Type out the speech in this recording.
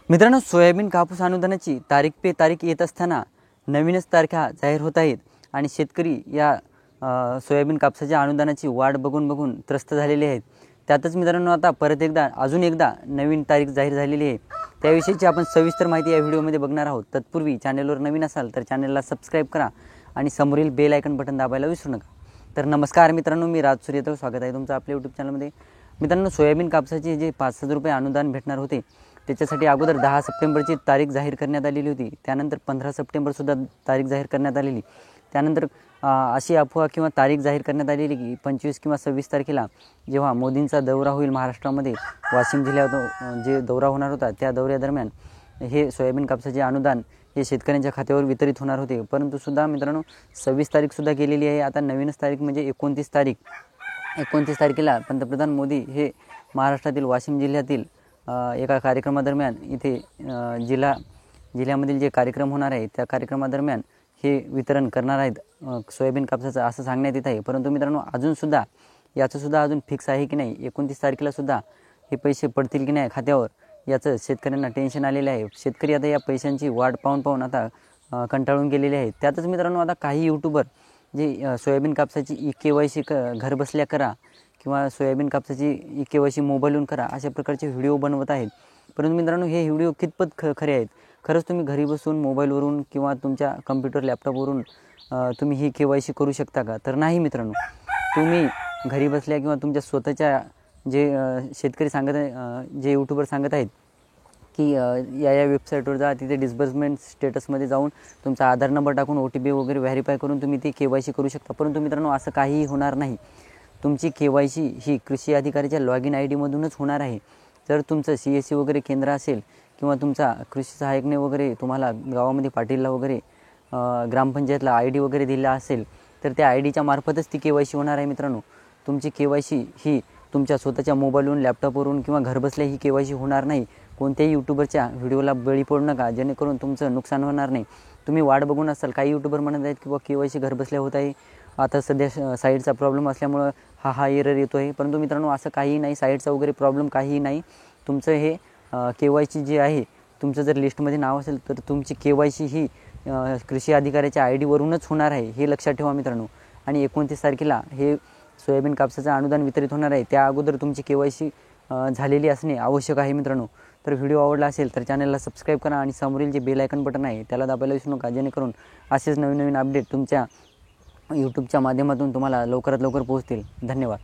मित्रांनो, सोयाबीन कापूस अनुदानाची तारीख पे तारीख येत असताना नवीनच तारखा जाहीर होत आहेत आणि शेतकरी या सोयाबीन कापसाच्या अनुदानाची वाट बघून त्रस्त झालेले आहेत। त्यातच मित्रांनो आता परत एकदा अजून एकदा नवीन तारीख जाहीर झालेली आहे। त्याविषयीची आपण सविस्तर माहिती या व्हिडिओमध्ये बघणार आहोत। तत्पूर्वी चॅनलवर नवीन असाल तर चॅनलला सबस्क्राइब करा आणि समोरील बेल आयकॉन बटन दाबायला विसरू नका। तर नमस्कार मित्रांनो, मी राज सूर्यदेव, स्वागत आहे तुमचं आपल्या यूट्यूब चॅनलमध्ये। मित्रांनो, सोयाबीन कापसाचे जे 5,000 रुपये अनुदान भेटणार होते त्याच्यासाठी अगोदर 10 सप्टेंबरची तारीख जाहीर करण्यात आलेली होती। त्यानंतर 15 सप्टेंबरसुद्धा तारीख जाहीर करण्यात आलेली। त्यानंतर अशी अफवा किंवा तारीख जाहीर करण्यात आलेली की 25 किंवा 26 तारखेला जेव्हा मोदींचा दौरा होईल महाराष्ट्रामध्ये, वाशिम जिल्ह्यात जे दौरा होणार होता त्या दौऱ्यादरम्यान हे सोयाबीन कापसाचे अनुदान हे शेतकऱ्यांच्या खात्यावर वितरित होणार होते। परंतु सुद्धा मित्रांनो 26 तारीखसुद्धा गेलेली आहे। आता नवीनच तारीख म्हणजे 29 तारीख। 29 तारखेला पंतप्रधान मोदी हे महाराष्ट्रातील वाशिम जिल्ह्यातील एका कार्यक्रमादरम्यान इथे जिल्ह्यामधील जे कार्यक्रम होणार आहे त्या कार्यक्रमादरम्यान हे वितरण करणार आहेत सोयाबीन कापसाचं, असं सांगण्यात येत आहे। परंतु मित्रांनो अजूनसुद्धा याचंसुद्धा अजून फिक्स आहे की नाही, 29 तारखेला सुद्धा हे पैसे पडतील की नाही खात्यावर, याचं शेतकऱ्यांना टेन्शन आलेलं आहे। शेतकरी आता या पैशांची वाट पाहून आता कंटाळून गेलेले आहेत। त्यातच मित्रांनो आता काही यूट्यूबर जे सोयाबीन कापसाची KYC घर बसल्या करा किंवा सोयाबीन कापसाची KYC मोबाईलवरून करा अशा प्रकारचे व्हिडिओ बनवत आहेत। परंतु मित्रांनो हे व्हिडिओ कितपत खरे आहेत? खरंच तुम्ही घरी बसून मोबाईलवरून किंवा तुमच्या कम्प्युटर लॅपटॉपवरून तुम्ही ही KYC करू शकता का? तर नाही मित्रांनो, तुम्ही घरी बसल्या किंवा तुमच्या स्वतःच्या जे शेतकरी सांगत आहे, जे यूट्यूबर सांगत आहेत की या वेबसाईटवर जा, तिथे डिस्बर्समेंट स्टेटसमध्ये जाऊन तुमचा आधार नंबर टाकून OTP वगैरे व्हेरीफाय करून तुम्ही ती KYC करू शकता। परंतु मित्रांनो असं काहीही होणार नाही। तुमची KYC ही कृषी अधिकाऱ्याच्या लॉगिन ID मधूनच होणार आहे। जर तुमचं CSC वगैरे केंद्र असेल किंवा तुमचा कृषी सहाय्यकने वगैरे तुम्हाला गावामध्ये पाटीलला वगैरे ग्रामपंचायतला ID वगैरे दिला असेल तर त्या IDच्या मार्फतच ती KYC होणार आहे। मित्रांनो तुमची KYC ही तुमच्या स्वतःच्या मोबाईलवरून, लॅपटॉपवरून किंवा घरबसल्या ही KYC होणार नाही। कोणत्याही यूट्यूबरच्या व्हिडिओला बळी पडू नका, जेणेकरून तुमचं नुकसान होणार नाही। तुम्ही वाट बघून असाल, काही यूट्यूबर म्हणत आहेत की KYC घरबसल्या होत आहे, आता सध्या साईडचा प्रॉब्लेम असल्यामुळं हा एरर येतो आहे। परंतु मित्रांनो असं काहीही नाही, साईडचा वगैरे प्रॉब्लेम काहीही नाही। तुमचं हे KYC जे आहे, तुमचं जर लिस्टमध्ये नाव असेल तर तुमची KYC ही कृषी अधिकाऱ्याच्या ID वरूनच होणार आहे, हे लक्षात ठेवा मित्रांनो। आणि 29 तारखेला हे सोयाबीन कापसाचं अनुदान वितरित होणार आहे, त्या अगोदर तुमची KYC झालेली असणे आवश्यक आहे मित्रांनो। तर व्हिडिओ आवडला असेल तर चॅनलला सबस्क्राईब करा आणि समोरील जे बेल आयकॉन बटन आहे त्याला दाबायला विसरू नका, जेणेकरून असेच नवीन अपडेट तुमच्या यूट्यूबच्या माध्यमातून तुम्हाला लवकरात लवकर पोहोचतील। धन्यवाद।